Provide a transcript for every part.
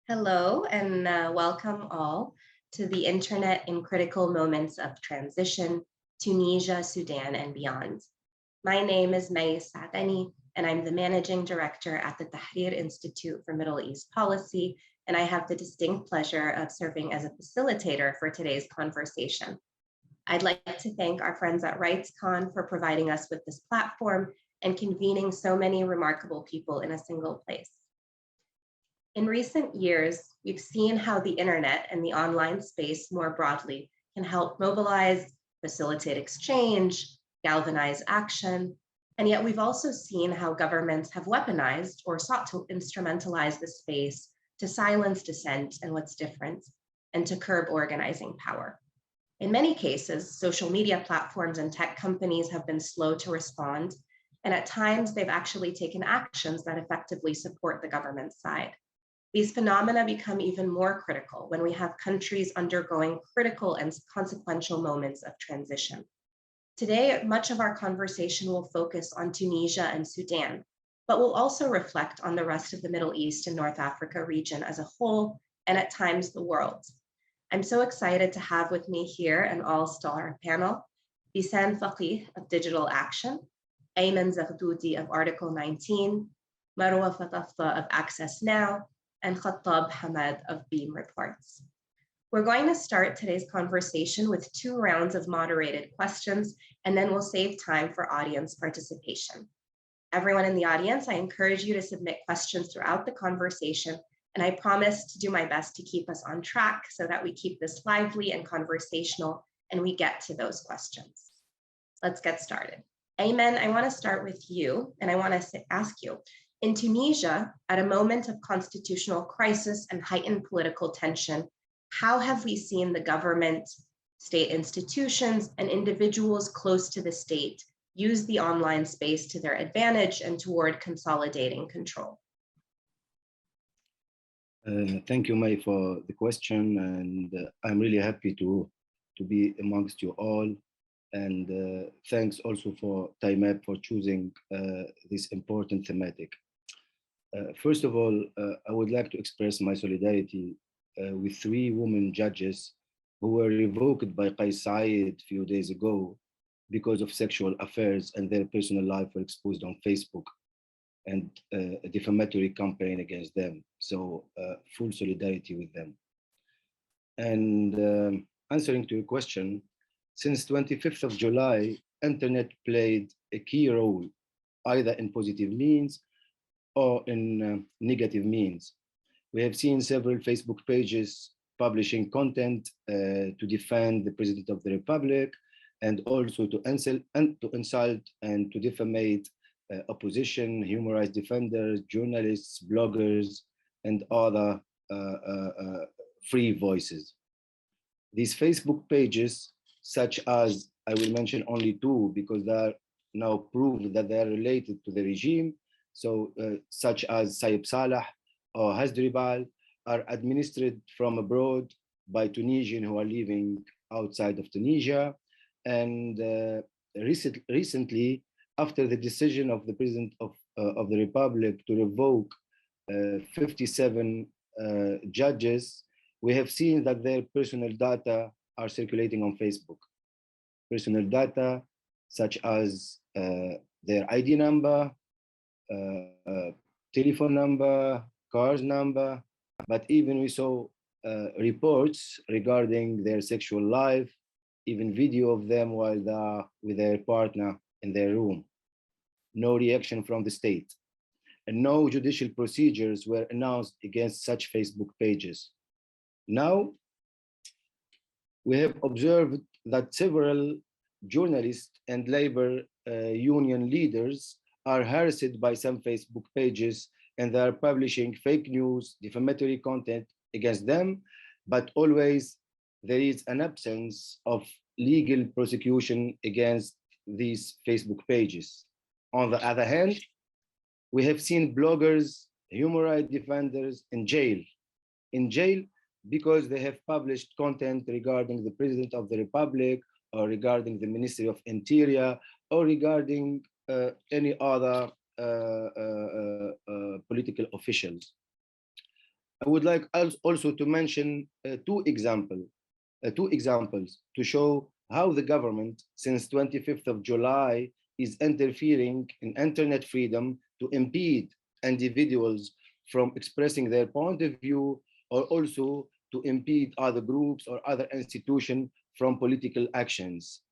Hello and welcome all to the Internet in Critical Moments of Transition, Tunisia, Sudan, and beyond. My name is May Sadani, and I'm the Managing Director at the Tahrir Institute for Middle East Policy, and I have the distinct pleasure of serving as a facilitator for today's conversation. I'd like to thank our friends at RightsCon for providing us with this platform and convening so many remarkable people in a single place. In recent years, we've seen how the internet and the online space more broadly can help mobilize, facilitate exchange, galvanize action, and yet we've also seen how governments have weaponized or sought to instrumentalize the space to silence dissent and what's different, and to curb organizing power. In many cases, social media platforms and tech companies have been slow to respond, and at times they've actually taken actions that effectively support the government's side. These phenomena become even more critical when we have countries undergoing critical and consequential moments of transition. Today, much of our conversation will focus on Tunisia and Sudan, but will also reflect on the rest of the Middle East and North Africa region as a whole, and at times the world. I'm so excited to have with me here an all-star panel, Bisan Faqih of Digital Action, Ayman Zaghdoudi of Article 19, Marwa Fatafta of Access Now, and Khattab Hamad of Beam Reports. We're going to start today's conversation with 2 rounds of moderated questions, and then we'll save time for audience participation. Everyone in the audience, I encourage you to submit questions throughout the conversation, and I promise to do my best to keep us on track so that we keep this lively and conversational and we get to those questions. Let's get started. Ayman, I want to start with you, and I want to ask you, in Tunisia, at a moment of constitutional crisis and heightened political tension, how have we seen the government, state institutions, and individuals close to the state use the online space to their advantage and toward consolidating control? Thank you, May, for the question, and I'm really happy to be amongst you all. And thanks also for TimeUp for choosing this important thematic. First of all, I would like to express my solidarity with 3 women judges who were revoked by Qais Said a few days ago because of sexual affairs, and their personal life were exposed on Facebook, and a defamatory campaign against them. So full solidarity with them. And answering to your question, since 25th of July, internet played a key role, either in positive means or in negative means. We have seen several Facebook pages publishing content to defend the President of the Republic, and also to insult and to defamate opposition, human rights defenders, journalists, bloggers, and other free voices. These Facebook pages, such as, I will mention only 2 because they are now proved that they are related to the regime, so such as Saib Salah or Hasdribal, are administered from abroad by Tunisians who are living outside of Tunisia. And recently, after the decision of the President of the Republic to revoke 57 judges, we have seen that their personal data are circulating on Facebook. Personal data such as their ID number, telephone number, cars number, but even we saw reports regarding their sexual life, even video of them while they are with their partner in their room. No reaction from the state, and no judicial procedures were announced against such Facebook pages. Now, we have observed that several journalists and labor union leaders are harassed by some Facebook pages, and they are publishing fake news, defamatory content against them, but always there is an absence of legal prosecution against these Facebook pages. On the other hand, we have seen bloggers, human rights defenders in jail because they have published content regarding the President of the Republic, or regarding the Ministry of Interior, or regarding any other political officials. I would like also to mention two examples to show how the government since 25th of July is interfering in internet freedom to impede individuals from expressing their point of view, or also to impede other groups or other institutions from political actions.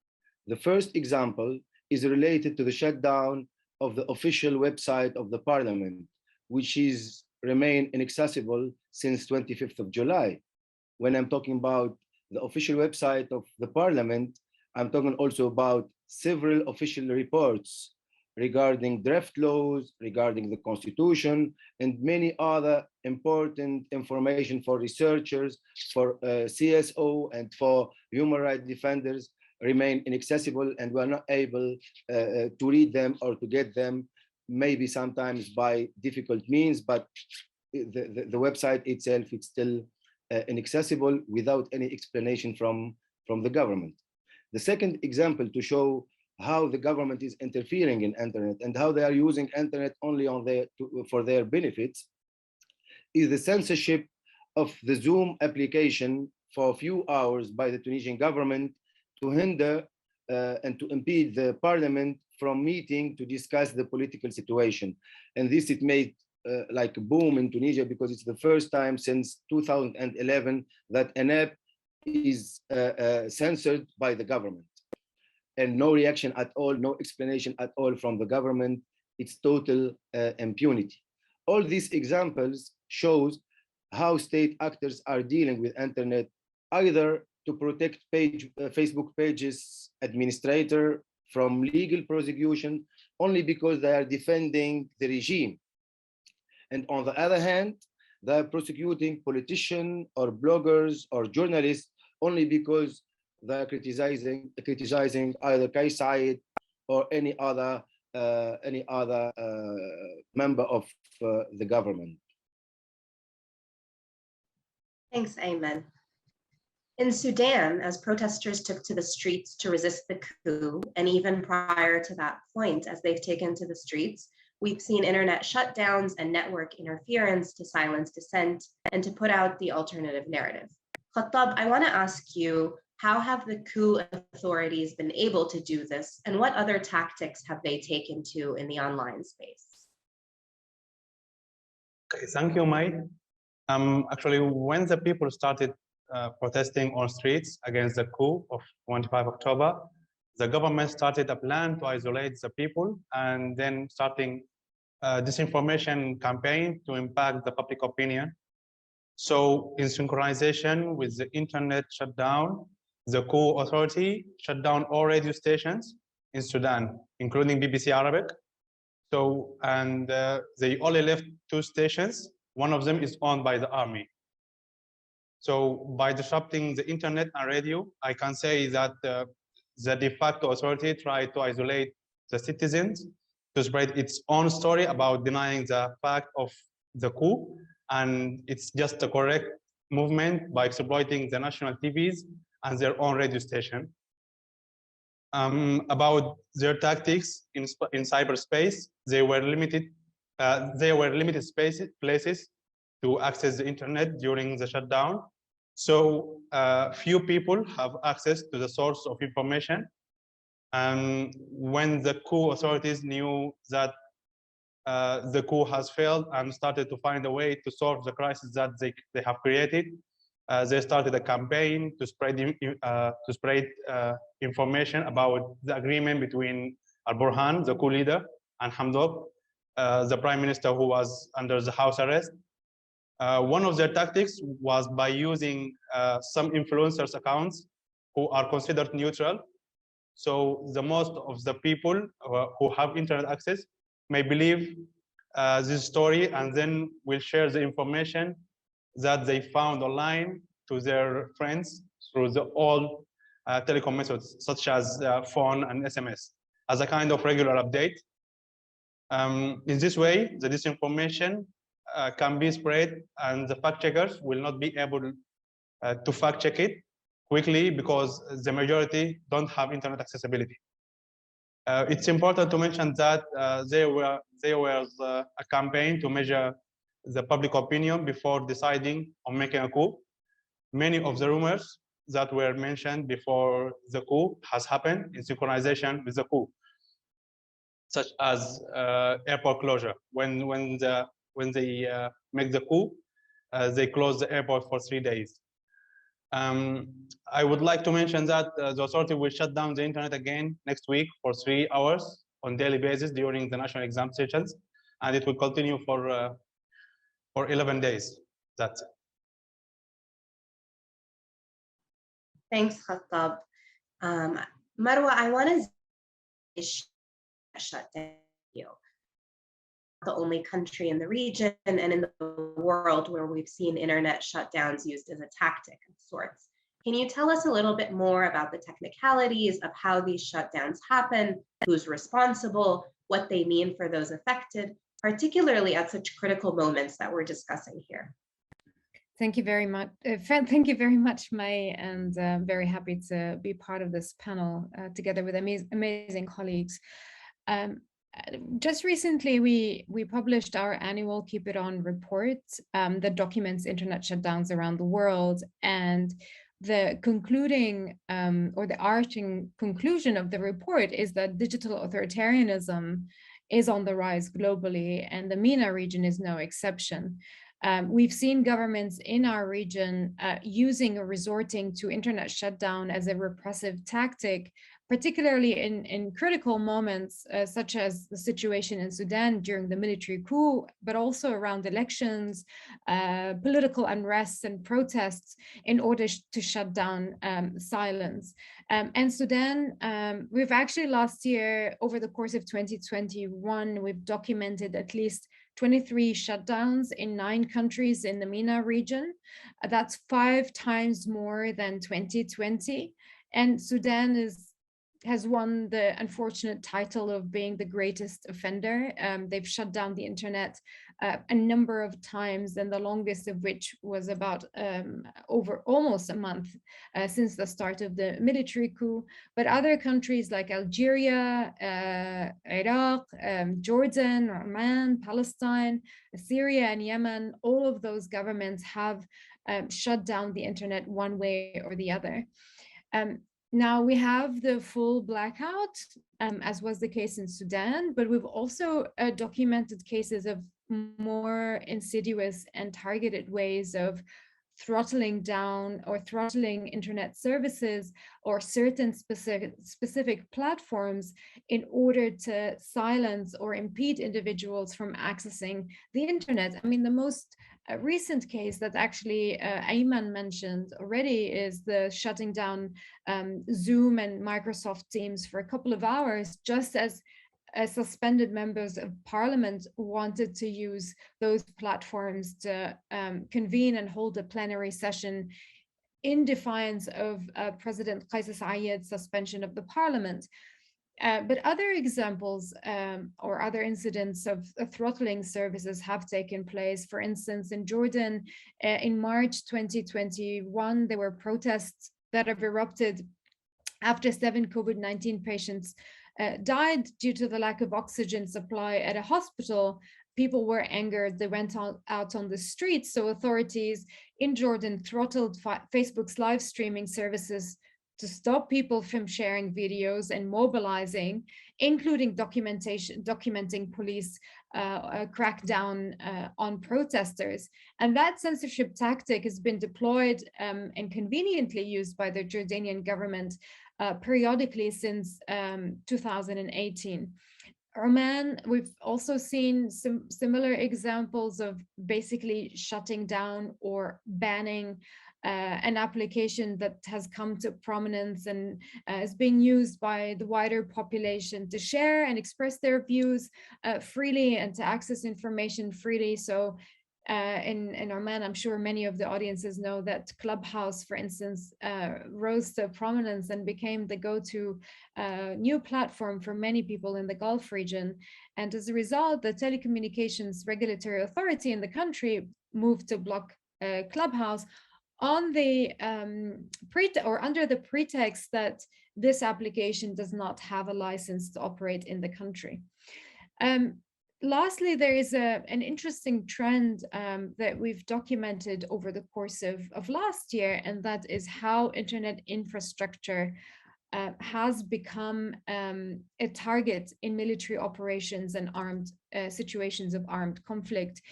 The first example is related to the shutdown of the official website of the parliament, which is remain inaccessible since 25th of July. When I'm talking about the official website of the parliament, I'm talking also about several official reports regarding draft laws, regarding the constitution, and many other important information for researchers, for CSO, and for human rights defenders remain inaccessible, and we're not able to read them or to get them, maybe sometimes by difficult means, but the website itself, it's still inaccessible without any explanation from the government. The second example to show how the government is interfering in internet and how they are using internet only for their benefits is the censorship of the Zoom application for a few hours by the Tunisian government to hinder and to impede the parliament from meeting to discuss the political situation. And this, it made like a boom in Tunisia, because it's the first time since 2011 that an app is censored by the government, and no reaction at all, no explanation at all from the government. It's total impunity. All these examples shows how state actors are dealing with internet, either to protect Facebook pages administrator from legal prosecution only because they are defending the regime, and on the other hand, they're prosecuting politicians or bloggers or journalists only because they're criticizing either Kais Said or any other member of the government. Thanks, Ayman. In Sudan, as protesters took to the streets to resist the coup, and even prior to that point, as they've taken to the streets, we've seen internet shutdowns and network interference to silence dissent and to put out the alternative narrative. Khattab, I want to ask you, how have the coup authorities been able to do this, and what other tactics have they taken to in the online space? Okay, thank you, Mai. Actually, when the people started protesting on streets against the coup of 25 October, the government started a plan to isolate the people and then starting a disinformation campaign to impact the public opinion. So in synchronization with the internet shutdown, the coup authority shut down all radio stations in Sudan, including BBC Arabic. So, and they only left 2 stations. One of them is owned by the army. So by disrupting the internet and radio, I can say that the de facto authority tried to isolate the citizens to spread its own story about denying the fact of the coup. And it's just a correct movement by exploiting the national TVs and their own radio station. About their tactics in cyberspace, they were limited places to access the internet during the shutdown. So few people have access to the source of information. And when the coup authorities knew that the coup has failed and started to find a way to solve the crisis that they have created, they started a campaign to spread information about the agreement between Al-Burhan, the coup leader, and Hamdok, the prime minister who was under the house arrest. One of their tactics was by using some influencers accounts who are considered neutral. So the most of the people who have internet access may believe this story and then will share the information that they found online to their friends through the old telecom methods, such as phone and SMS, as a kind of regular update. In this way, the disinformation can be spread, and the fact checkers will not be able to fact check it quickly because the majority don't have internet accessibility. It's important to mention that there was a campaign to measure the public opinion before deciding on making a coup. Many of the rumors that were mentioned before the coup has happened in synchronization with the coup, such as airport closure. When they make the coup, they close the airport for 3 days. I would like to mention that the authority will shut down the internet again next week for 3 hours on daily basis during the national exam sessions, and it will continue for 11 days. That's it. Thanks, Khattab. Marwa, I want to shut down you. The only country in the region and in the world where we've seen internet shutdowns used as a tactic of sorts. Can you tell us a little bit more about the technicalities of how these shutdowns happen, who's responsible, what they mean for those affected, particularly at such critical moments that we're discussing here? Thank you very much. Thank you very much, May, and very happy to be part of this panel together with amazing colleagues. Just recently, we published our annual Keep It On report that documents internet shutdowns around the world. And the concluding or the arching conclusion of the report is that digital authoritarianism is on the rise globally, and the MENA region is no exception. We've seen governments in our region using or resorting to internet shutdown as a repressive tactic, particularly in critical moments, such as the situation in Sudan during the military coup, but also around elections, political unrest and protests in order to shut down silence. And Sudan, we've actually last year, over the course of 2021, we've documented at least 23 shutdowns in 9 countries in the MENA region. That's 5 times more than 2020. And Sudan has won the unfortunate title of being the greatest offender. They've shut down the internet a number of times, and the longest of which was about over almost a month since the start of the military coup. But other countries like Algeria, Iraq, Jordan, Oman, Palestine, Syria, and Yemen, all of those governments have shut down the internet one way or the other. Now we have the full blackout, as was the case in Sudan, but we've also documented cases of more insidious and targeted ways of throttling down or throttling internet services or certain specific platforms in order to silence or impede individuals from accessing the internet. I mean, the most recent case that actually Ayman mentioned already is the shutting down Zoom and Microsoft Teams for a couple of hours, just as suspended members of parliament wanted to use those platforms to convene and hold a plenary session in defiance of President Qais Said's suspension of the parliament. But other examples or other incidents of throttling services have taken place. For instance, in Jordan, in March 2021, there were protests that have erupted after 7 COVID-19 patients died due to the lack of oxygen supply at a hospital. People were angered. They went out on the streets. So authorities in Jordan throttled Facebook's live streaming services to stop people from sharing videos and mobilizing, including documenting police crackdown on protesters. And that censorship tactic has been deployed and conveniently used by the Jordanian government periodically since 2018. Oman, we've also seen some similar examples of basically shutting down or banning an application that has come to prominence and is being used by the wider population to share and express their views freely and to access information freely. So in Oman, I'm sure many of the audiences know that Clubhouse, for instance, rose to prominence and became the go-to new platform for many people in the Gulf region. And as a result, the Telecommunications Regulatory Authority in the country moved to block Clubhouse on the under the pretext that this application does not have a license to operate in the country. lastly, there is an interesting trend that we've documented over the course of last year, and that is how internet infrastructure has become a target in military operations and armed situations of armed conflict.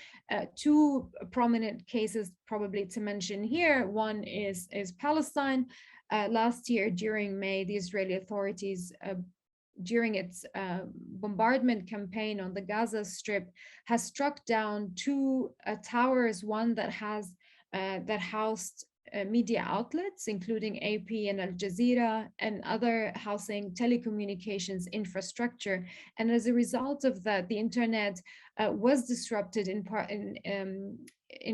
Two prominent cases probably to mention here. One is Palestine. Last year during May, the Israeli authorities during its bombardment campaign on the Gaza Strip has struck down two towers, one that housed media outlets, including AP and Al Jazeera, and other housing telecommunications infrastructure. And as a result of that, the internet was disrupted in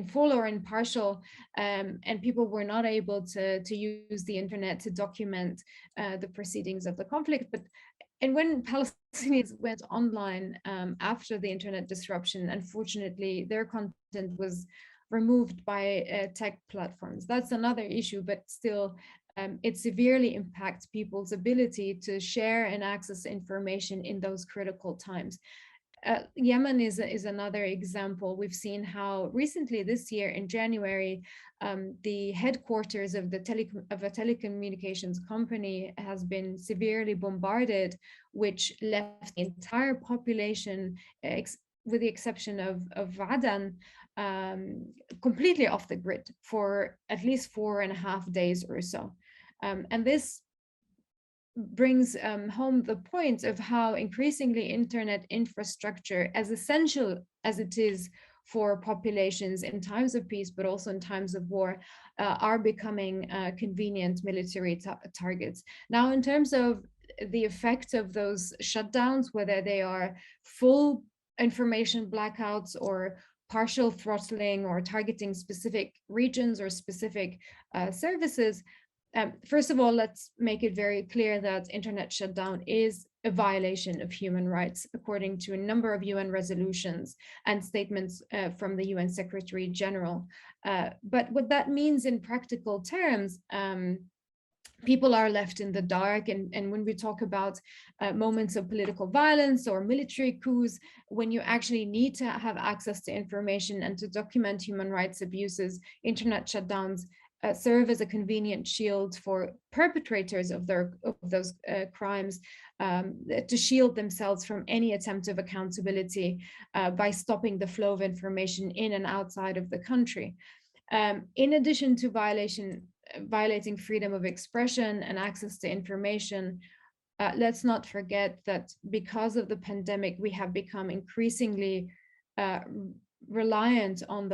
full or in partial, and people were not able to use the internet to document the proceedings of the conflict. And when Palestinians went online after the internet disruption, unfortunately, their content was removed by tech platforms. That's another issue, but still, it severely impacts people's ability to share and access information in those critical times. Yemen is another example. We've seen how recently this year in January, the headquarters of a telecommunications company has been severely bombarded, which left the entire population, with the exception of Aden, completely off the grid for at least 4.5 days or so. And this brings home the point of how increasingly internet infrastructure, as essential as it is for populations in times of peace, but also in times of war, are becoming convenient military targets. Now, in terms of the effect of those shutdowns, whether they are full information blackouts or partial throttling or targeting specific regions or specific services, first of all, let's make it very clear that internet shutdown is a violation of human rights, according to a number of UN resolutions and statements from the UN Secretary General. But what that means in practical terms, people are left in the dark. And when we talk about moments of political violence or military coups, when you actually need to have access to information and to document human rights abuses, internet shutdowns serve as a convenient shield for perpetrators of those crimes to shield themselves from any attempt of accountability by stopping the flow of information in and outside of the country. In addition to violating freedom of expression and access to information, let's not forget that because of the pandemic, we have become increasingly reliant on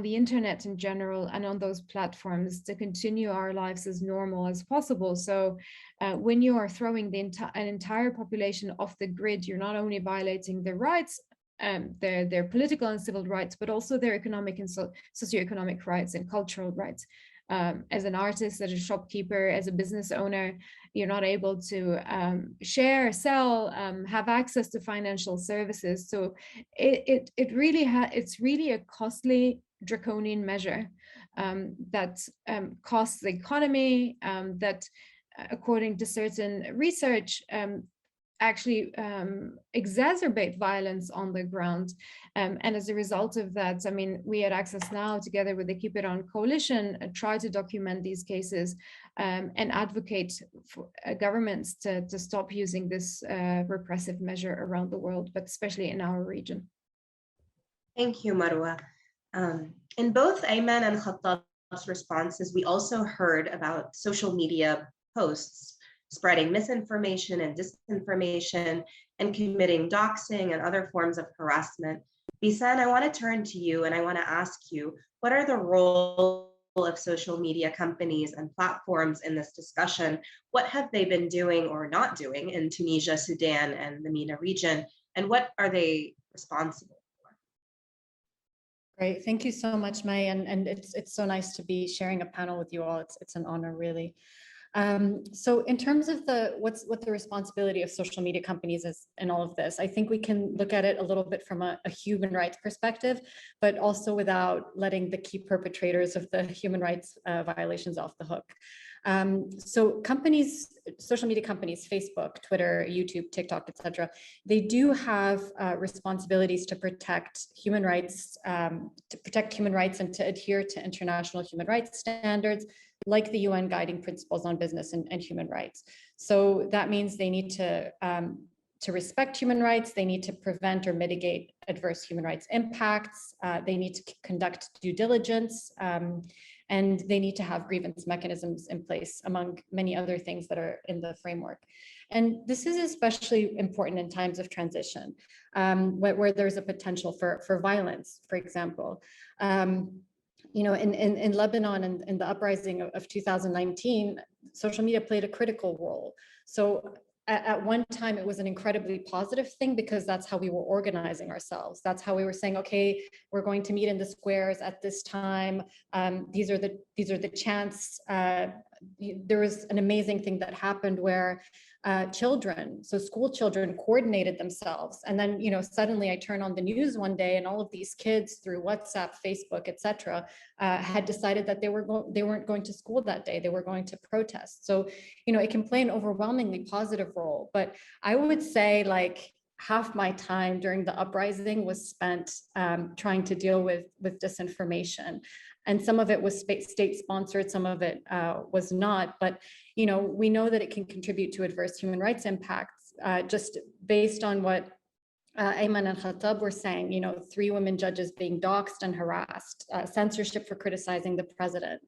the internet in general and on those platforms to continue our lives as normal as possible. So when you are throwing an entire population off the grid, you're not only violating their rights, their political and civil rights, but also their economic and socioeconomic rights and cultural rights. As an artist, as a shopkeeper, as a business owner, you're not able to share, sell, have access to financial services. So it's really a costly, draconian measure that costs the economy, that according to certain research, actually exacerbate violence on the ground. And as a result of that, I mean, we at Access Now, together with the Keep It On Coalition, try to document these cases and advocate for governments to stop using this repressive measure around the world, but especially in our region. Thank you, Marwa. In both Ayman and Khattab's responses, we also heard about social media posts spreading misinformation and disinformation and committing doxing and other forms of harassment. Bisan, I want to turn to you and I want to ask you, what are the role of social media companies and platforms in this discussion? What have they been doing or not doing in Tunisia, Sudan, and the MENA region? And what are they responsible for? Great, thank you so much, May. And it's so nice to be sharing a panel with you all. It's an honor, really. So in terms of what the responsibility of social media companies is in all of this, I think we can look at it a little bit from a human rights perspective, but also without letting the key perpetrators of the human rights violations off the hook. So companies social media companies, Facebook, Twitter, YouTube, TikTok, etc., they do have responsibilities to protect human rights, and to adhere to international human rights standards, like the UN guiding principles on business and human rights. So that means they need to respect human rights, they need to prevent or mitigate adverse human rights impacts, they need to conduct due diligence, and they need to have grievance mechanisms in place, among many other things that are in the framework. And this is especially important in times of transition, where there's a potential for violence, for example. You know, in Lebanon and in the uprising of 2019, social media played a critical role. So at one time, it was an incredibly positive thing because that's how we were organizing ourselves. That's how we were saying, okay, we're going to meet in the squares at this time. These are the chants. There was an amazing thing that happened where children, so school children, coordinated themselves, and then, you know, suddenly I turn on the news one day, and all of these kids through WhatsApp, Facebook, etc., had decided that they weren't going to school that day. They were going to protest. So, you know, it can play an overwhelmingly positive role. But I would say, like, half my time during the uprising was spent trying to deal with disinformation. And some of it was state sponsored, some of it was not. But, you know, we know that it can contribute to adverse human rights impacts, just based on what Ayman and Khattab were saying, you know, 3 women judges being doxxed and harassed, censorship for criticizing the president,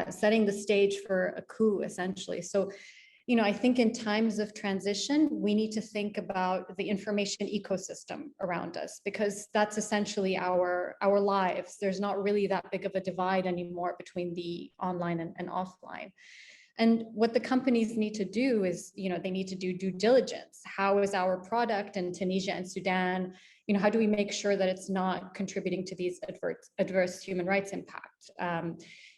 setting the stage for a coup, essentially. So, you know, I think in times of transition, we need to think about the information ecosystem around us, because that's essentially our lives. There's not really that big of a divide anymore between the online and offline. And what the companies need to do is, you know, they need to do due diligence. How is our product in Tunisia and Sudan? You know, how do we make sure that it's not contributing to these adverse human rights impact?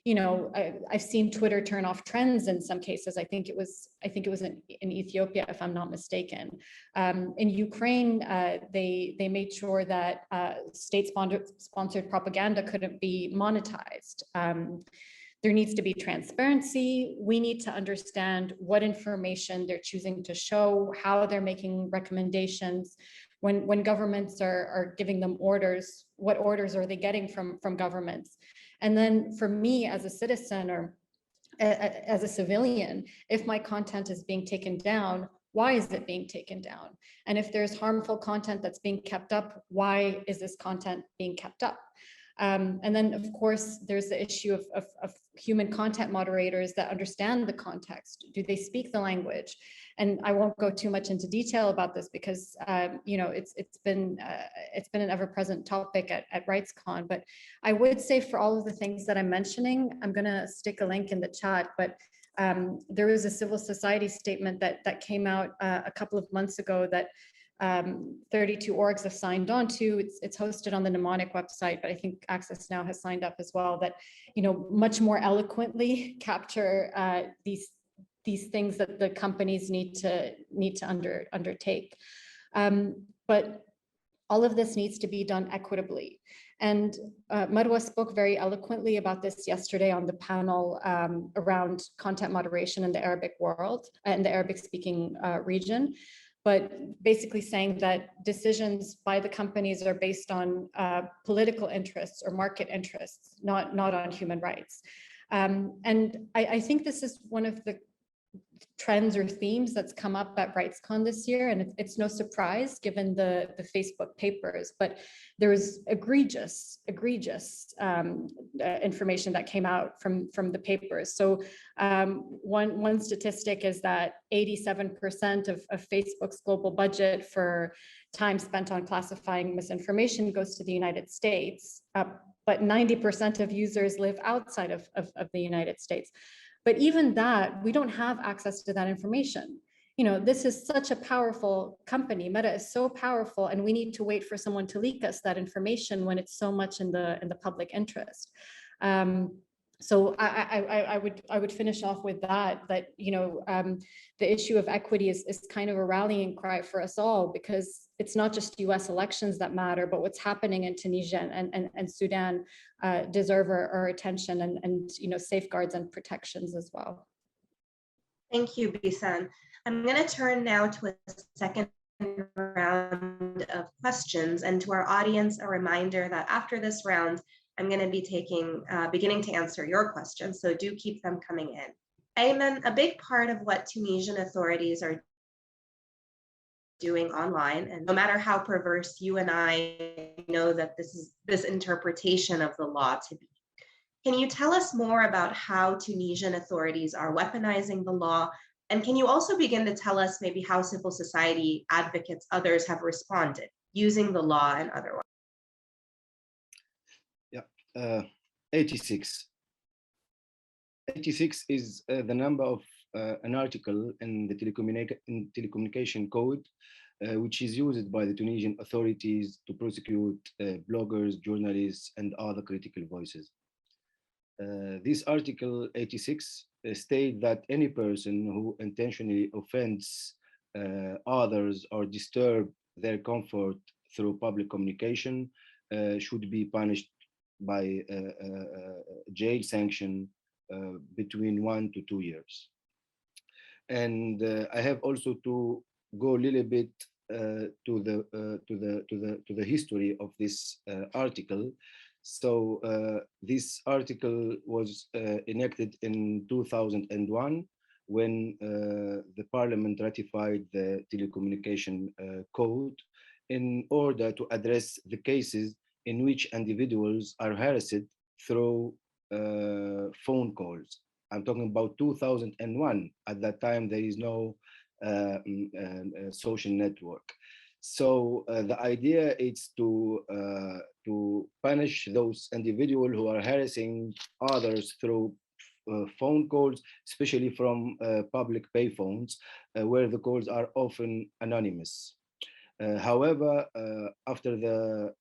You know, I've seen Twitter turn off trends in some cases. I think it was in Ethiopia, if I'm not mistaken. In Ukraine, they made sure that state-sponsored propaganda couldn't be monetized. There needs to be transparency. We need to understand what information they're choosing to show, how they're making recommendations. When governments are giving them orders, what orders are they getting from governments? And then for me as a citizen or as a civilian, if my content is being taken down, why is it being taken down? And if there's harmful content that's being kept up, why is this content being kept up? And then, of course, there's the issue of human content moderators that understand the context. Do they speak the language? And I won't go too much into detail about this because you know, it's been an ever-present topic at RightsCon. But I would say for all of the things that I'm mentioning, I'm going to stick a link in the chat. But there was a civil society statement that came out a couple of months ago that 32 orgs have signed on to. It's hosted on the Mnemonic website, but I think Access Now has signed up as well, that, you know, much more eloquently capture these things that the companies need to undertake. But all of this needs to be done equitably. And Marwa spoke very eloquently about this yesterday on the panel around content moderation in the Arabic world, in the Arabic speaking region. But basically saying that decisions by the companies are based on political interests or market interests, not on human rights. And I think this is one of the trends or themes that's come up at RightsCon this year, and it's no surprise given the Facebook papers, but there was egregious information that came out from the papers. So one statistic is that 87% of Facebook's global budget for time spent on classifying misinformation goes to the United States, but 90% of users live outside of the United States. But even that, we don't have access to that information. You know, this is such a powerful company. Meta is so powerful, and we need to wait for someone to leak us that information when it's so much in the public interest. So I would finish off with that you know, the issue of equity is kind of a rallying cry for us all, because it's not just US elections that matter, but what's happening in Tunisia and Sudan deserve our attention and you know, safeguards and protections as well. Thank you, Bisan. I'm going to turn now to a second round of questions, and to our audience, a reminder that after this round, I'm going to be beginning to answer your questions, so do keep them coming in. Ayman, a big part of what Tunisian authorities are doing online, and no matter how perverse, you and I know that this interpretation of the law to be. Can you tell us more about how Tunisian authorities are weaponizing the law? And can you also begin to tell us maybe how civil society advocates, others have responded using the law and otherwise? Yeah, 86. 86 is the number of an article in the telecommunication code, which is used by the Tunisian authorities to prosecute bloggers, journalists, and other critical voices. This article 86 states that any person who intentionally offends others or disturb their comfort through public communication should be punished by jail sanction between 1 to 2 years. And I have also to go a little bit to the history of this article. So this article was enacted in 2001 when the parliament ratified the telecommunication code in order to address the cases in which individuals are harassed through phone calls. I'm talking about 2001. At that time, there is no social network. So the idea is to punish those individuals who are harassing others through phone calls, especially from public payphones, where the calls are often anonymous. However, after the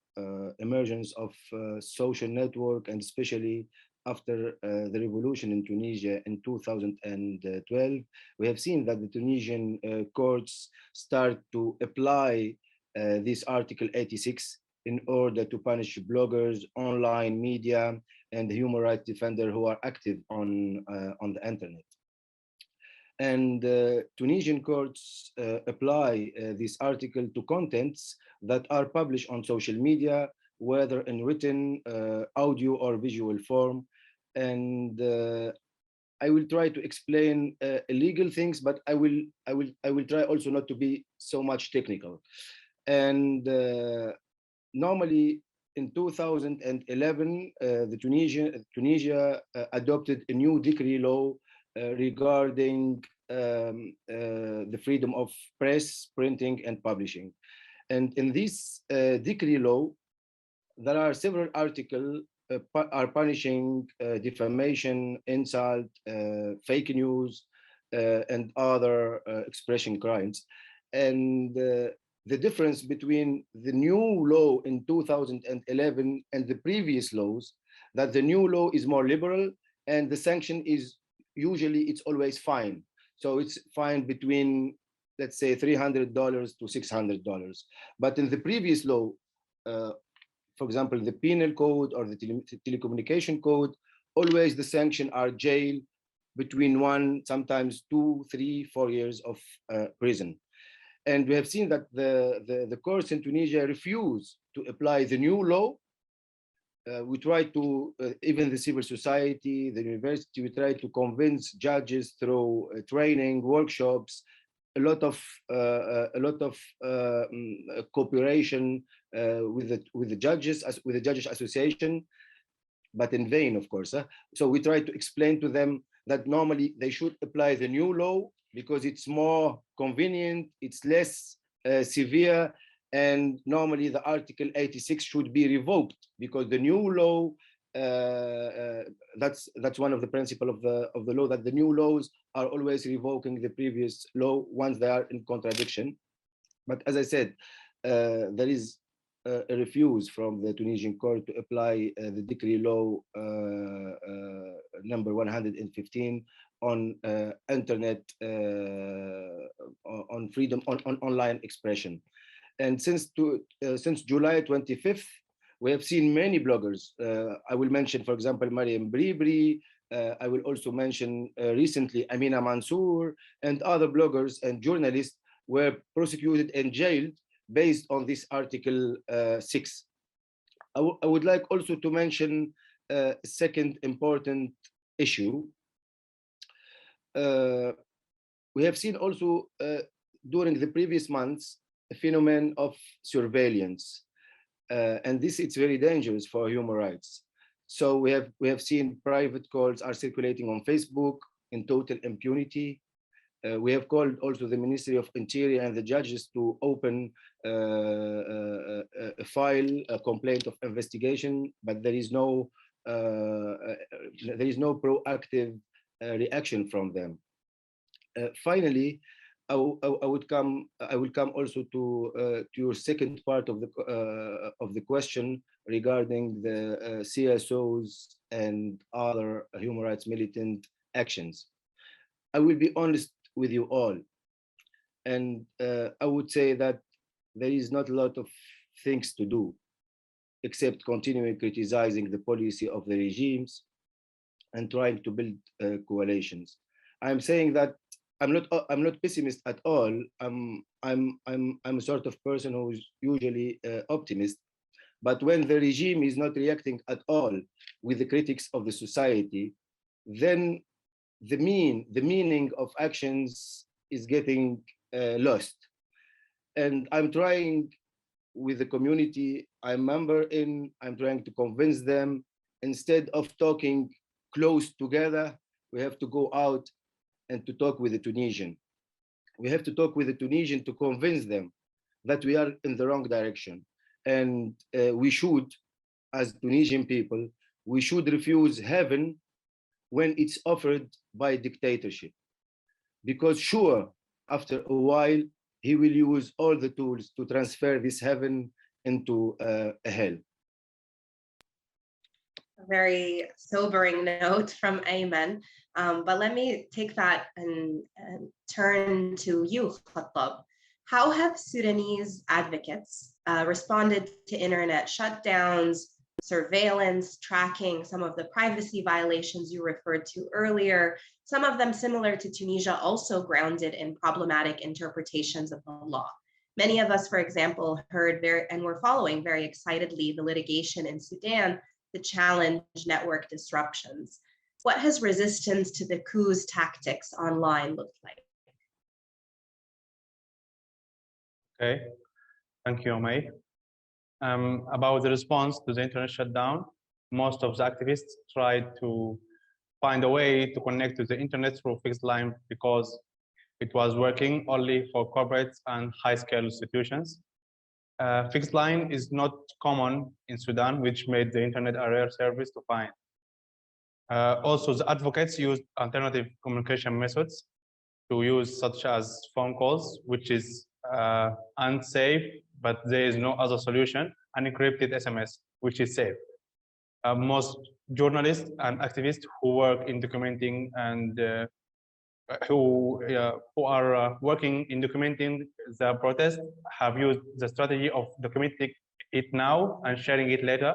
emergence of social network, and especially after the revolution in Tunisia in 2012, we have seen that the Tunisian courts start to apply this Article 86 in order to punish bloggers, online media, and human rights defenders who are active on the internet. And Tunisian courts apply this article to contents that are published on social media, whether in written, audio, or visual form. And I will try to explain illegal things, but I will try also not to be so much technical. And normally in 2011, Tunisia adopted a new decree law regarding the freedom of press, printing, and publishing. And in this decree law, there are several articles are punishing defamation, insult, fake news, and other expression crimes. And the difference between the new law in 2011 and the previous laws, that the new law is more liberal, and the sanction is usually, it's always fine. So it's fine between, let's say, $300 to $600. But in the previous law, for example, the penal code or the telecommunication code, always the sanction are jail between 1, sometimes 2, 3, 4 years of prison. And we have seen that the courts in Tunisia refuse to apply the new law. We try to, even the civil society, the university, we try to convince judges through training, workshops, a lot of cooperation with the judges, with the Judges Association, but in vain, of course. So we try to explain to them that normally they should apply the new law because it's more convenient, it's less severe, and normally the Article 86 should be revoked because the new law, that's one of the principles of the law, that the new laws are always revoking the previous law once they are in contradiction. But as I said, there is a refuse from the Tunisian court to apply the decree law number 115 on internet, on freedom, on online expression. And since July 25th, we have seen many bloggers. I will mention, for example, Mariam Bribri, I will also mention recently Amina Mansour and other bloggers and journalists were prosecuted and jailed based on this Article 6. I would like also to mention a second important issue. We have seen also during the previous months a phenomenon of surveillance, and this is very dangerous for human rights. So we have seen private calls are circulating on Facebook in total impunity. We have called also the Ministry of Interior and the judges to open a file, a complaint of investigation, but there is no proactive reaction from them. Finally, I will come also to your second part of the question regarding the CSOs and other human rights militant actions. I will be honest with you all, and I would say that there is not a lot of things to do except continuing criticizing the policy of the regimes and trying to build coalitions. I'm saying that I'm not pessimist at all. I'm a sort of person who is usually optimist, but when the regime is not reacting at all with the critics of the society, then the meaning of actions is getting lost. And I'm trying with the community I'm member in, I'm trying to convince them, instead of talking close together, we have to go out and to talk with the Tunisian. We have to talk with the Tunisian to convince them that we are in the wrong direction. And we should, as Tunisian people, we should refuse heaven when it's offered by dictatorship. Because sure, after a while, he will use all the tools to transfer this heaven into a hell. A very sobering note from Ayman. But let me take that and turn to you, Khattab. How have Sudanese advocates responded to internet shutdowns, surveillance, tracking, some of the privacy violations you referred to earlier, some of them similar to Tunisia, also grounded in problematic interpretations of the law? Many of us, for example, heard and were following very excitedly the litigation in Sudan to challenge network disruptions. What has resistance to the coup's tactics online looked like? Okay, thank you, Omay. About the response to the internet shutdown, most of the activists tried to find a way to connect to the internet through fixed line because it was working only for corporates and high-scale institutions. Fixed line is not common in Sudan, which made the internet a rare service to find. Also, the advocates used alternative communication methods to use, such as phone calls, which is unsafe, but there is no other solution, and encrypted SMS, which is safe. Most journalists and activists who work in documenting and who are working in documenting the protest have used the strategy of documenting it now and sharing it later,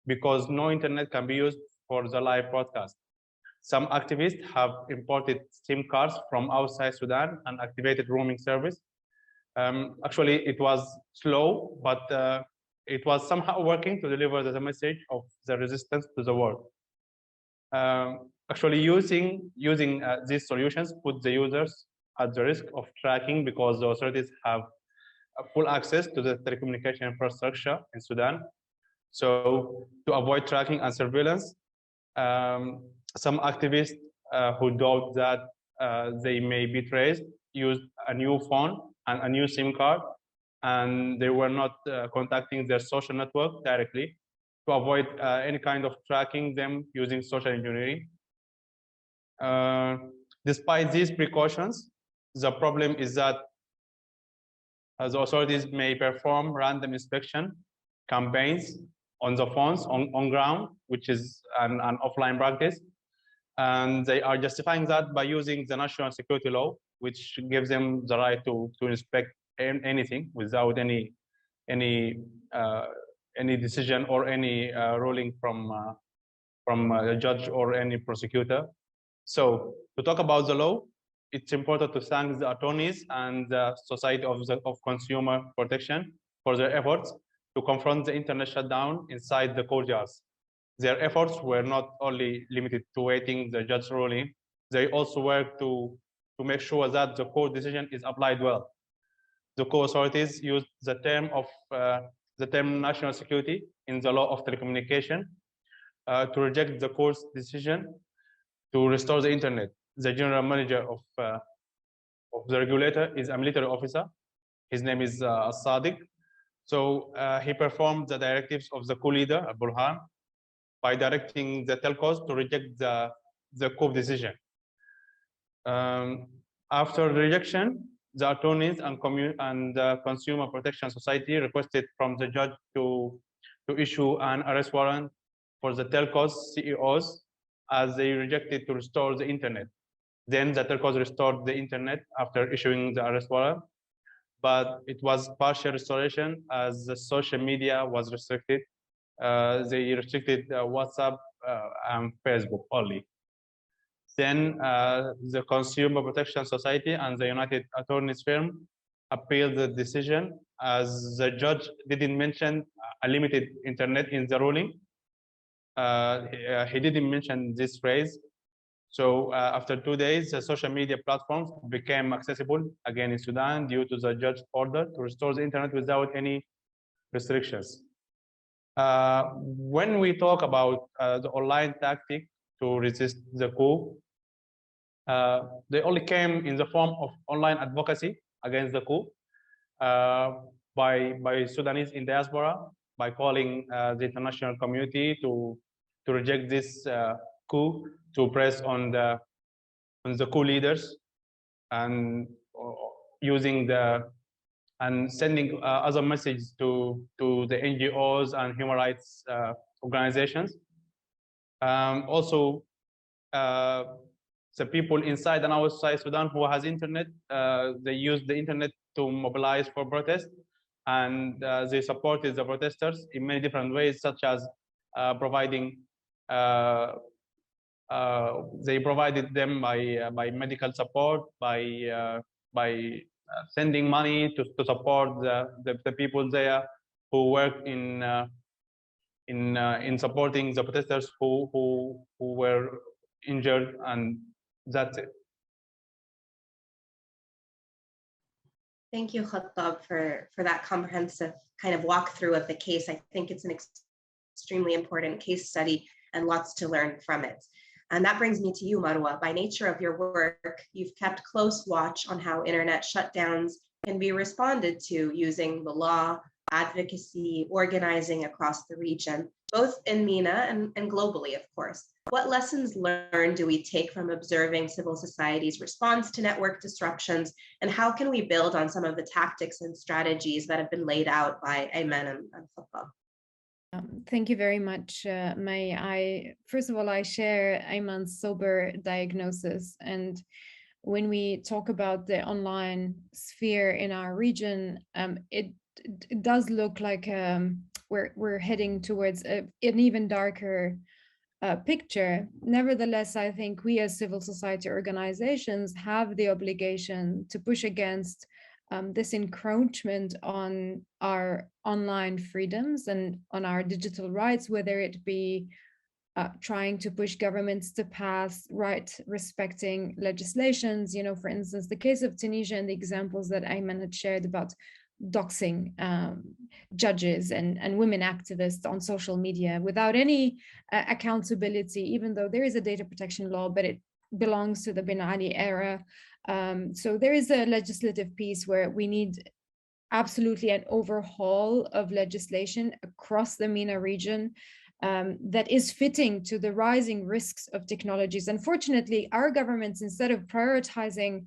because no internet can be used for the live broadcast. Some activists have imported SIM cards from outside Sudan and activated roaming service. Actually, it was slow, but it was somehow working to deliver the message of the resistance to the war. Actually, using these solutions put the users at the risk of tracking, because the authorities have full access to the telecommunication infrastructure in Sudan. So to avoid tracking and surveillance, some activists who doubt that they may be traced used a new phone and a new SIM card, and they were not contacting their social network directly to avoid any kind of tracking them using social engineering. Despite these precautions, the problem is that the authorities may perform random inspection campaigns on the phones on ground, which is an offline practice. And they are justifying that by using the national security law, which gives them the right to inspect anything without any decision or any ruling from from a judge or any prosecutor. So to talk about the law, it's important to thank the attorneys and the Society of Consumer Protection for their efforts to confront the internet shutdown inside the courtyards. Their efforts were not only limited to waiting the judge's ruling, they also worked to make sure that the court decision is applied well. The co-authorities used the term national security in the law of telecommunication to reject the court's decision to restore the internet. The general manager of the regulator is a military officer. His name is Sadiq. So he performed the directives of the co-leader, Burhan, by directing the telcos to reject the coup decision. After the rejection, the attorneys and Consumer Protection Society requested from the judge to issue an arrest warrant for the telcos CEOs as they rejected to restore the internet. Then the telcos restored the internet after issuing the arrest warrant, but it was partial restoration as the social media was restricted. They restricted WhatsApp and Facebook only. Then the Consumer Protection Society and the United Attorneys Firm appealed the decision as the judge didn't mention a limited internet in the ruling. He didn't mention this phrase. So after 2 days, the social media platforms became accessible again in Sudan due to the judge's order to restore the internet without any restrictions. When we talk about the online tactic to resist the coup, they only came in the form of online advocacy against the coup by Sudanese in diaspora, by calling the international community to reject this coup, to press on the coup leaders, and using and sending other messages to the NGOs and human rights organizations. Also, the people inside and outside Sudan who has internet, they use the internet to mobilize for protest, and they supported the protesters in many different ways, such as providing. They provided them by medical support, by sending money to support the people there who work in supporting the protesters who were injured, and that's it. Thank you, Khattab, for that comprehensive kind of walkthrough of the case. I think it's an extremely important case study and lots to learn from it. And that brings me to you, Marwa. By nature of your work, you've kept close watch on how internet shutdowns can be responded to using the law, advocacy, organizing across the region, both in MENA and globally, of course. What lessons learned do we take from observing civil society's response to network disruptions, and how can we build on some of the tactics and strategies that have been laid out by Ayman and Khattab? Thank you very much, May. First of all, I share Ayman's sober diagnosis. And when we talk about the online sphere in our region, it does look like we're heading towards an even darker picture. Nevertheless, I think we as civil society organizations have the obligation to push against this encroachment on our online freedoms and on our digital rights, whether it be trying to push governments to pass right-respecting legislations. You know, for instance, the case of Tunisia and the examples that Ayman had shared about doxing judges and women activists on social media without any accountability, even though there is a data protection law, but it belongs to the Ben Ali era. So there is a legislative piece where we need absolutely an overhaul of legislation across the MENA region that is fitting to the rising risks of technologies. Unfortunately, our governments, instead of prioritizing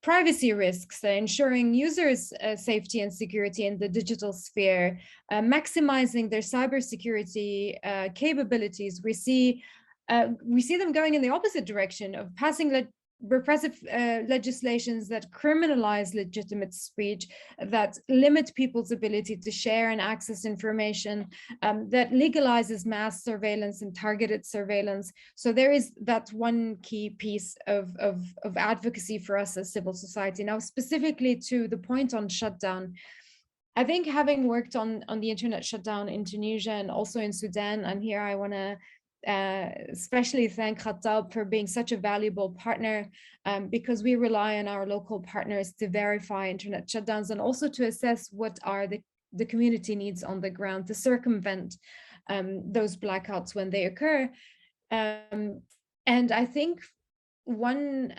privacy risks, ensuring users' safety and security in the digital sphere, maximizing their cybersecurity capabilities, we see them going in the opposite direction of passing repressive legislations that criminalize legitimate speech, that limit people's ability to share and access information, that legalizes mass surveillance and targeted surveillance. So there is that one key piece of advocacy for us as civil society. Now, specifically to the point on shutdown, I think having worked on the internet shutdown in Tunisia and also in Sudan, and here I want to especially thank Khattab for being such a valuable partner, because we rely on our local partners to verify internet shutdowns and also to assess what are the community needs on the ground to circumvent those blackouts when they occur. And I think one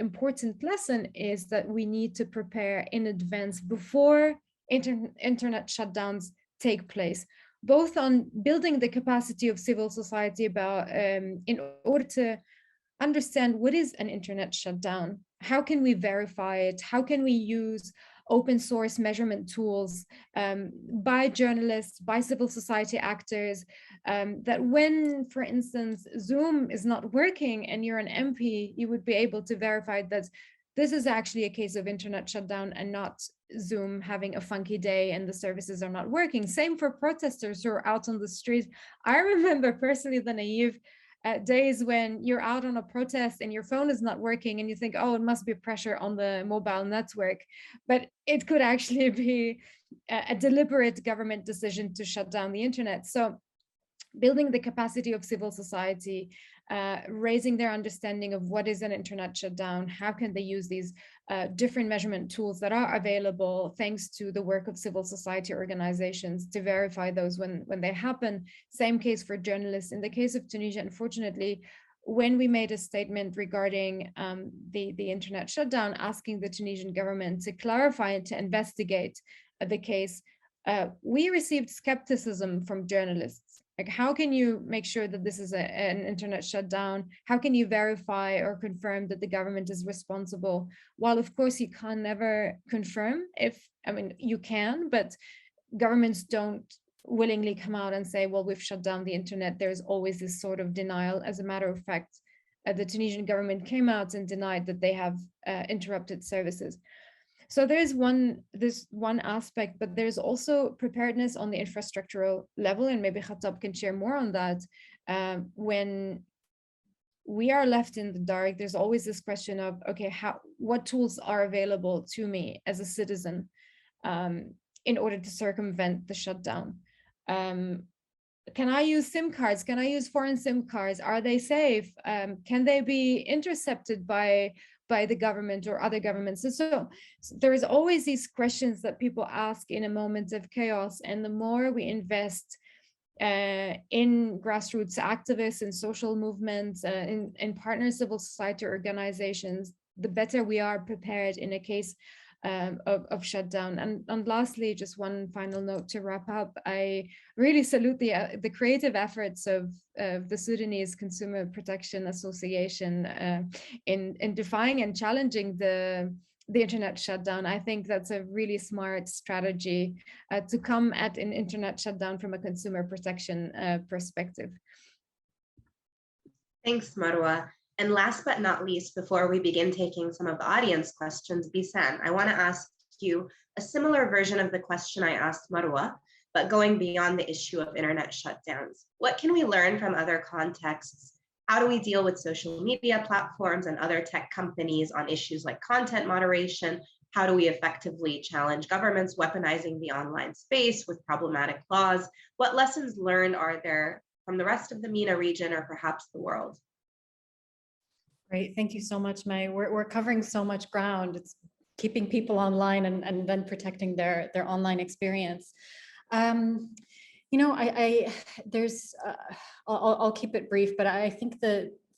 important lesson is that we need to prepare in advance before internet shutdowns take place, both on building the capacity of civil society about in order to understand what is an internet shutdown, how can we verify it, how can we use open source measurement tools by journalists, by civil society actors, that when, for instance, Zoom is not working and you're an MP, you would be able to verify that this is actually a case of internet shutdown and not Zoom having a funky day and the services are not working. Same for protesters who are out on the street. I remember personally the naive days when you're out on a protest and your phone is not working and you think, oh, it must be pressure on the mobile network. But it could actually be a deliberate government decision to shut down the internet. So building the capacity of civil society, raising their understanding of what is an internet shutdown, how can they use these different measurement tools that are available thanks to the work of civil society organizations to verify those when they happen. Same case for journalists. In the case of Tunisia, unfortunately, when we made a statement regarding the internet shutdown, asking the Tunisian government to clarify and to investigate the case, we received skepticism from journalists. Like, how can you make sure that this is an internet shutdown? How can you verify or confirm that the government is responsible? While of course you can never confirm you can, but governments don't willingly come out and say, well, we've shut down the internet. There's always this sort of denial. As a matter of fact, the Tunisian government came out and denied that they have interrupted services. So there's this one aspect, but there's also preparedness on the infrastructural level, and maybe Khattab can share more on that. When we are left in the dark, there's always this question of, okay, what tools are available to me as a citizen in order to circumvent the shutdown? Can I use SIM cards? Can I use foreign SIM cards? Are they safe? Can they be intercepted by the government or other governments? So there is always these questions that people ask in a moment of chaos. And the more we invest in grassroots activists and social movements, in partner civil society organizations, the better we are prepared in a case of shutdown. And lastly, just one final note to wrap up. I really salute the creative efforts of the Sudanese Consumer Protection Association in defying and challenging the internet shutdown. I think that's a really smart strategy to come at an internet shutdown from a consumer protection perspective. Thanks, Marwa. And last but not least, before we begin taking some of the audience questions, Bisan, I want to ask you a similar version of the question I asked Marwa, but going beyond the issue of internet shutdowns. What can we learn from other contexts? How do we deal with social media platforms and other tech companies on issues like content moderation? How do we effectively challenge governments weaponizing the online space with problematic laws? What lessons learned are there from the rest of the MENA region or perhaps the world? Great, thank you so much, May. We're covering so much ground. It's keeping people online and then protecting their online experience. I'll keep it brief, but I think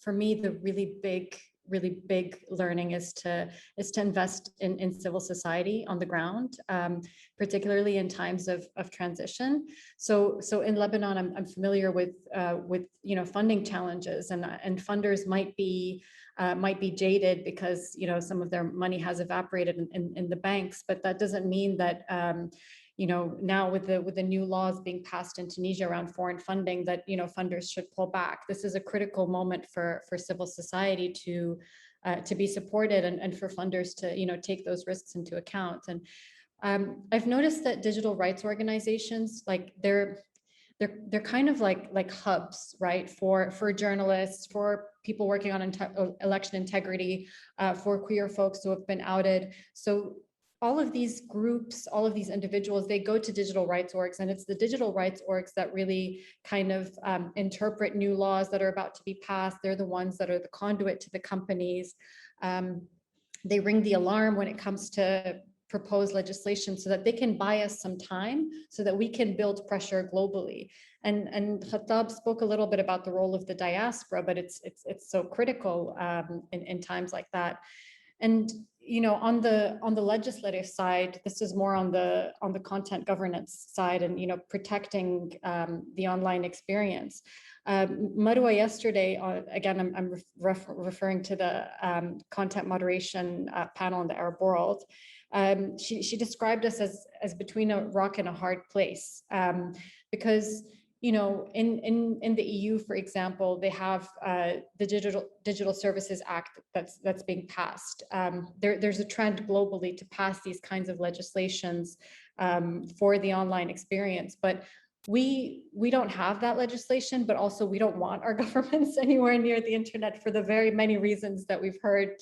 for me, the really big learning is to invest in civil society on the ground, particularly in times of transition. So in Lebanon, I'm familiar with funding challenges, and funders might be jaded because some of their money has evaporated in the banks, but that doesn't mean that now with the new laws being passed in Tunisia around foreign funding, that funders should pull back. This is a critical moment for civil society to to be supported and for funders to, take those risks into account. And I've noticed that digital rights organizations, like they're kind of like hubs, right, for journalists, for people working on election integrity, for queer folks who have been outed. So all of these groups, all of these individuals, they go to digital rights orgs, and it's the digital rights orgs that really kind of interpret new laws that are about to be passed. They're the ones that are the conduit to the companies. They ring the alarm when it comes to proposed legislation so that they can buy us some time so that we can build pressure globally. And Khattab spoke a little bit about the role of the diaspora, but it's so critical in times like that. And on the legislative side, this is more on the content governance side, and protecting the online experience. Marwa yesterday, again, I'm referring to the content moderation panel in the Arab world. She described us as between a rock and a hard place, because in the EU, for example, they have the Digital Services Act that's being passed. There's a trend globally to pass these kinds of legislations for the online experience, but we don't have that legislation, but also we don't want our governments anywhere near the internet for the very many reasons that we've heard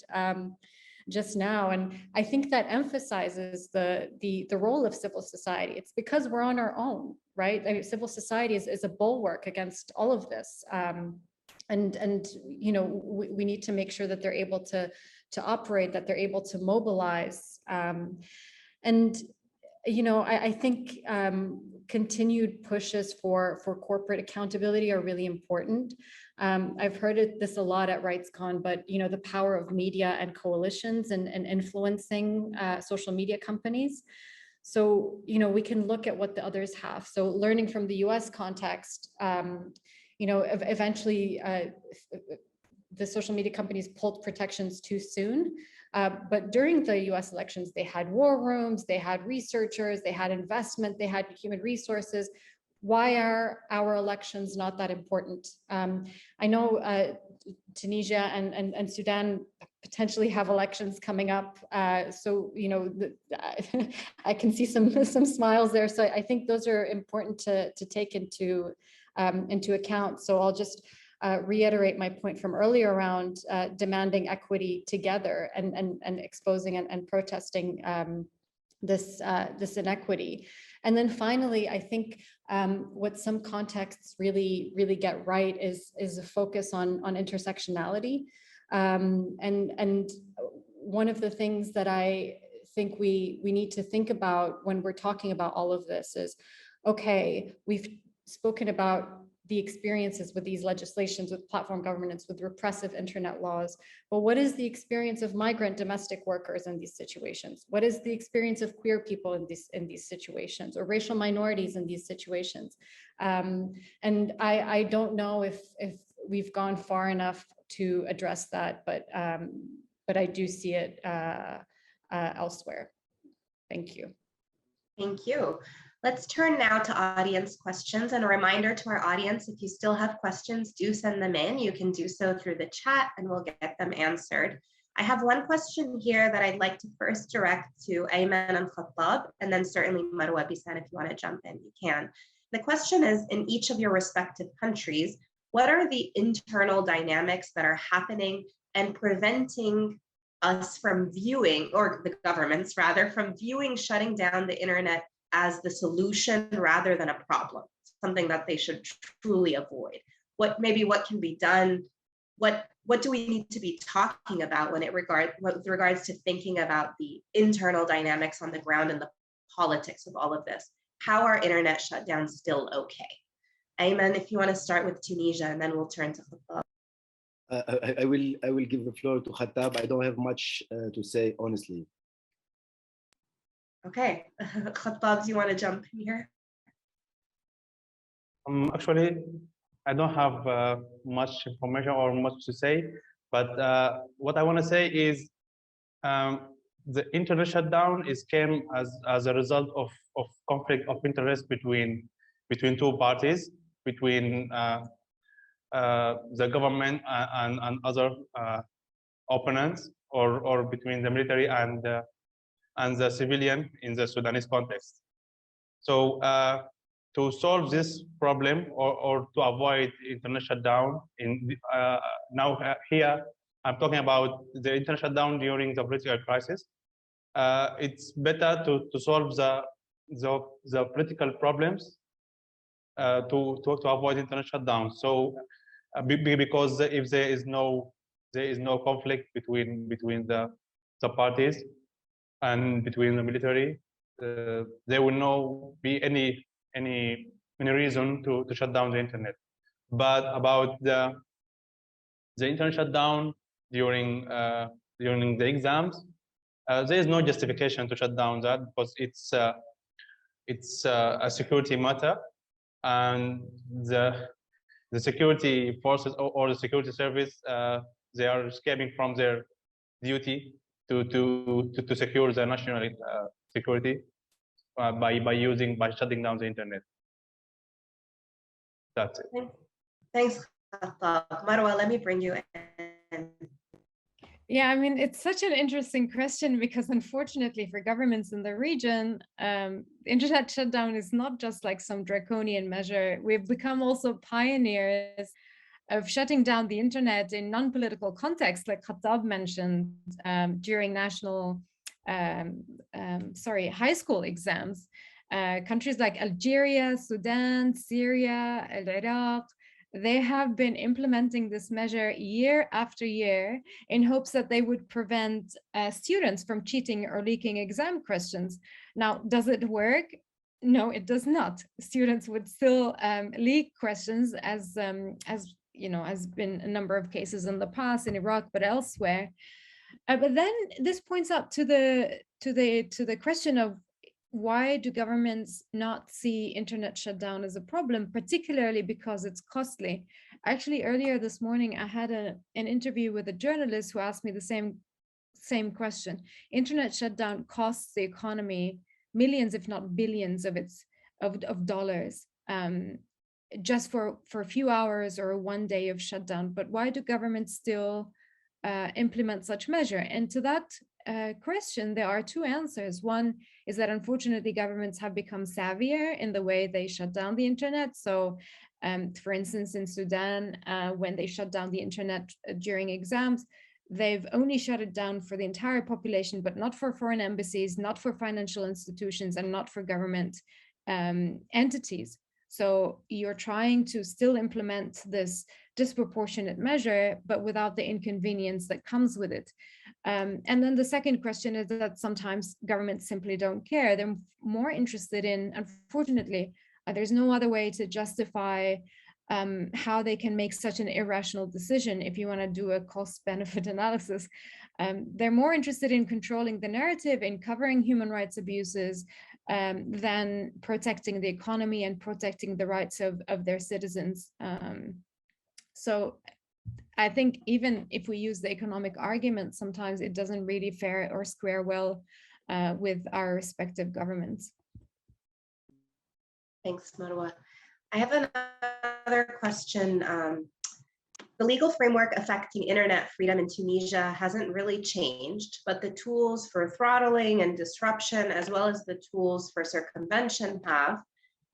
just now. And I think that emphasizes the role of civil society. It's because we're on our own, right? I mean, civil society is a bulwark against all of this. And we need to make sure that they're able to operate, that they're able to mobilize. I think continued pushes for corporate accountability are really important. I've heard this a lot at RightsCon, but the power of media and coalitions and influencing social media companies. So we can look at what the others have. So learning from the US context, eventually the social media companies pulled protections too soon. But during the US elections, they had war rooms, they had researchers, they had investment, they had human resources. Why are our elections not that important? I know Tunisia and Sudan potentially have elections coming up. So, I can see some smiles there. So I think those are important to take into account. So I'll just reiterate my point from earlier around demanding equity together and exposing and protesting this inequity. And then finally, I think what some contexts really get right is a focus on intersectionality. And one of the things that I think we need to think about when we're talking about all of this is, okay, we've spoken about the experiences with these legislations, with platform governance, with repressive internet laws. But what is the experience of migrant domestic workers in these situations? What is the experience of queer people in these situations, or racial minorities in these situations? And I don't know if we've gone far enough to address that, but I do see it elsewhere. Thank you. Thank you. Let's turn now to audience questions, and a reminder to our audience, if you still have questions, do send them in. You can do so through the chat and we'll get them answered. I have one question here that I'd like to first direct to Ayman and Khattab, and then certainly Marwa Bisan, if you want to jump in, you can. The question is, in each of your respective countries, what are the internal dynamics that are happening and preventing us from viewing, or the governments rather, from viewing shutting down the internet as the solution rather than a problem, something that they should truly avoid? What can be done? What do we need to be talking about with regards to thinking about the internal dynamics on the ground and the politics of all of this? How are internet shutdowns still okay? Ayman, if you want to start with Tunisia, and then we'll turn to Khattab. I will give the floor to Khattab. I don't have much to say, honestly. Okay, Khattab, do you want to jump in here? Actually, I don't have much information or much to say, but what I want to say is the internet shutdown came as a result of conflict of interest between two parties, between the government and other opponents or between the military and the civilian in the Sudanese context. So to solve this problem or to avoid internet shutdown here, I'm talking about the internet shutdown during the political crisis. It's better to solve the political problems to avoid internet shutdown. So because if there is no conflict between the parties and between the military, there will not be any reason to shut down the internet. But about the internet shutdown during the exams, there is no justification to shut down that because it's a security matter, and the security forces or the security service they are escaping from their duty to secure the national security by shutting down the internet. That's it. Thanks, Khattab. Marwa, let me bring you in. Yeah, I mean, it's such an interesting question because unfortunately for governments in the region, internet shutdown is not just like some draconian measure. We've become also pioneers of shutting down the internet in non-political contexts, like Khattab mentioned, during national, high school exams. Countries like Algeria, Sudan, Syria, Iraq, they have been implementing this measure year after year in hopes that they would prevent students from cheating or leaking exam questions. Now, does it work? No, it does not. Students would still leak questions, as you know, has been a number of cases in the past in Iraq, but elsewhere. But then this points up to the question of why do governments not see internet shutdown as a problem, particularly because it's costly? Actually, earlier this morning, I had an interview with a journalist who asked me the same question. Internet shutdown costs the economy millions, if not billions of dollars, just for a few hours or one day of shutdown. But why do governments still implement such measure? And to that question, there are two answers. One is that unfortunately governments have become savvier in the way they shut down the internet. So for instance, in Sudan, when they shut down the internet during exams, they've only shut it down for the entire population, but not for foreign embassies, not for financial institutions, and not for government entities. So you're trying to still implement this disproportionate measure, but without the inconvenience that comes with it. And then the second question is that sometimes governments simply don't care. They're more interested in, unfortunately, there's no other way to justify how they can make such an irrational decision. If you want to do a cost-benefit analysis, they're more interested in controlling the narrative, in covering human rights abuses, than protecting the economy and protecting the rights of their citizens. So I think even if we use the economic argument, sometimes it doesn't really fare or square well with our respective governments. Thanks, Marwa. I have another question. The legal framework affecting internet freedom in Tunisia hasn't really changed, but the tools for throttling and disruption, as well as the tools for circumvention have.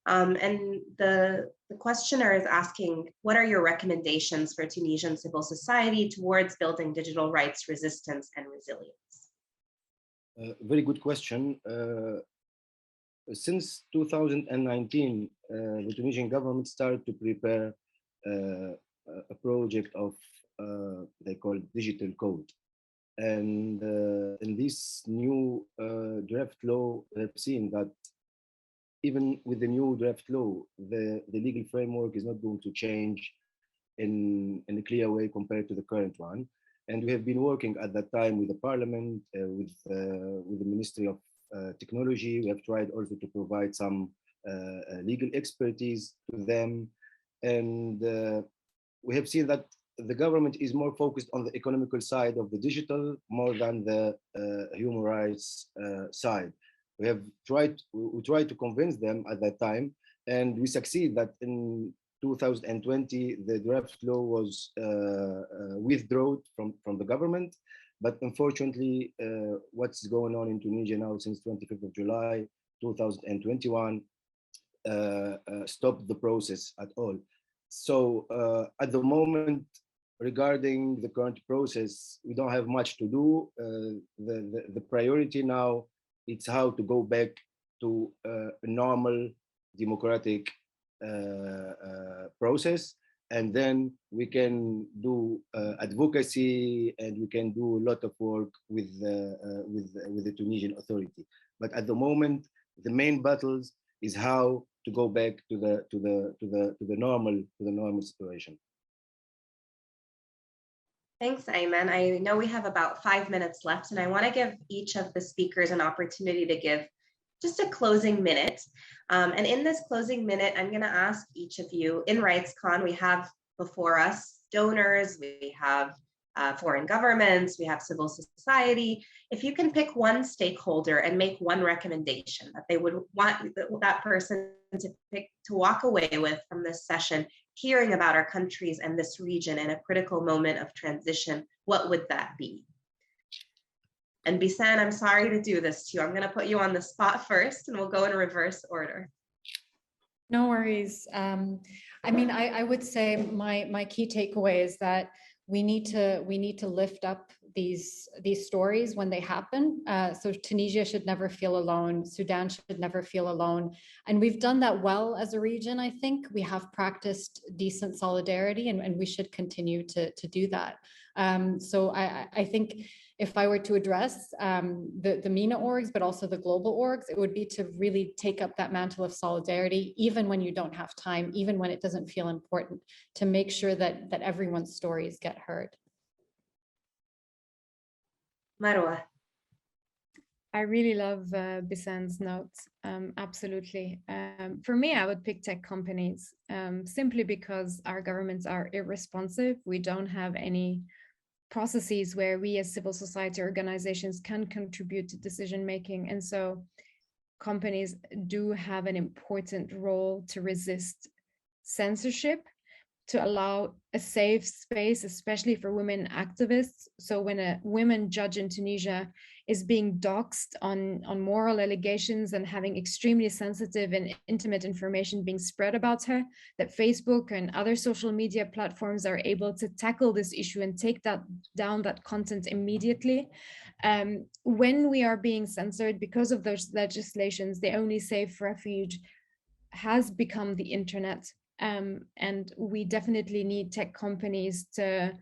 And the questioner is asking, what are your recommendations for Tunisian civil society towards building digital rights resistance and resilience? Very good question. Since 2019, the Tunisian government started to prepare a project of they call it digital code. And in this new draft law, we have seen that even with the new draft law, the legal framework is not going to change in a clear way compared to the current one. And we have been working at that time with the parliament, with the Ministry of Technology. We have tried also to provide some legal expertise to them. And we have seen that the government is more focused on the economical side of the digital more than the human rights side. We tried to convince them at that time, and we succeed that in 2020, the draft law was withdrawn from the government. But unfortunately, what's going on in Tunisia now since 25th of July, 2021, stopped the process at all. So at the moment, regarding the current process, we don't have much to do. The priority now is how to go back to a normal democratic process, and then we can do advocacy, and we can do a lot of work with the Tunisian authority. But at the moment, the main battles is how to go back to the normal situation. Thanks, Ayman. I know we have about 5 minutes left, and I want to give each of the speakers an opportunity to give just a closing minute. And in this closing minute, I'm going to ask each of you, in RightsCon, we have before us donors, we have foreign governments, we have civil society. If you can pick one stakeholder and make one recommendation that they would want that person to walk away with from this session, hearing about our countries and this region in a critical moment of transition, what would that be? And Bisan, I'm sorry to do this to you. I'm going to put you on the spot first, and we'll go in reverse order. No worries. I mean, I would say my key takeaway is that we need to lift up these stories when they happen. So Tunisia should never feel alone. Sudan should never feel alone. And we've done that well as a region. I think we have practiced decent solidarity, and we should continue to do that. So I think if I were to address the MENA orgs, but also the global orgs, it would be to really take up that mantle of solidarity, even when you don't have time, even when it doesn't feel important, to make sure that everyone's stories get heard. Marwa. I really love Bisan's notes. Absolutely. For me, I would pick tech companies simply because our governments are irresponsive. We don't have any processes where we as civil society organizations can contribute to decision making. And so companies do have an important role to resist censorship, to allow a safe space, especially for women activists. So when a women judge in Tunisia is being doxxed on moral allegations and having extremely sensitive and intimate information being spread about her, that Facebook and other social media platforms are able to tackle this issue and take down that content immediately. When we are being censored because of those legislations, the only safe refuge has become the internet. And we definitely need tech companies to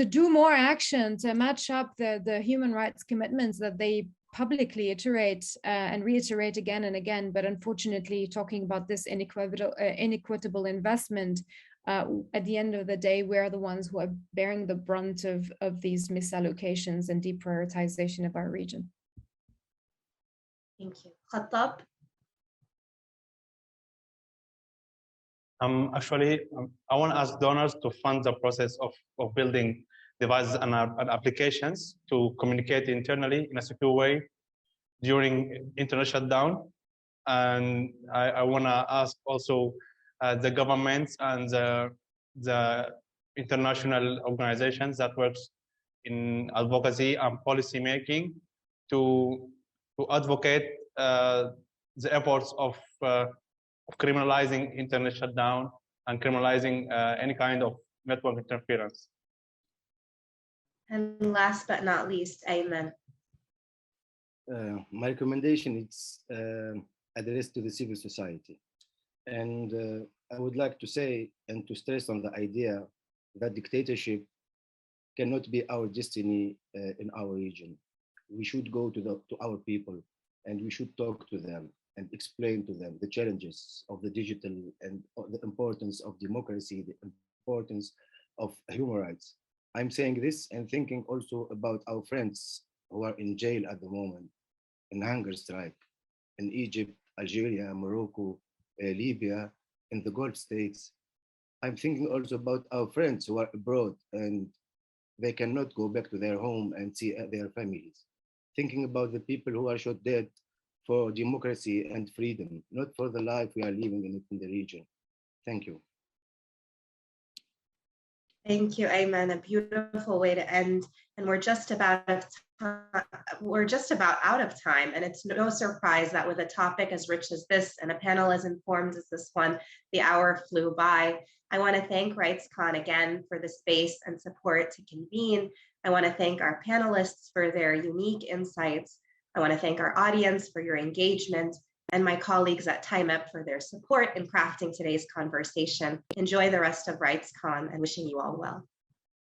do more action, to match up the human rights commitments that they publicly iterate and reiterate again and again. But unfortunately, talking about this inequitable investment, at the end of the day, we're the ones who are bearing the brunt of these misallocations and deprioritization of our region. Thank you. Khattab? Actually, I want to ask donors to fund the process of building devices and applications to communicate internally in a secure way during internet shutdown. And I want to ask also the governments and the international organizations that works in advocacy and policy making to advocate the efforts of criminalizing internet shutdown and criminalizing any kind of network interference. And last but not least, Ayman. My recommendation is addressed to the civil society. And I would like to say and to stress on the idea that dictatorship cannot be our destiny in our region. We should go to our people, and we should talk to them and explain to them the challenges of the digital and the importance of democracy, the importance of human rights. I'm saying this and thinking also about our friends who are in jail at the moment, in hunger strike, in Egypt, Algeria, Morocco, Libya, in the Gulf states. I'm thinking also about our friends who are abroad and they cannot go back to their home and see their families. Thinking about the people who are shot dead for democracy and freedom, not for the life we are living in the region. Thank you. Thank you, Ayman. A beautiful way to end. And we're just about out of time. And it's no surprise that with a topic as rich as this and a panel as informed as this one, the hour flew by. I want to thank RightsCon again for the space and support to convene. I want to thank our panelists for their unique insights. I want to thank our audience for your engagement, and my colleagues at TimeUp for their support in crafting today's conversation. Enjoy the rest of RightsCon and wishing you all well.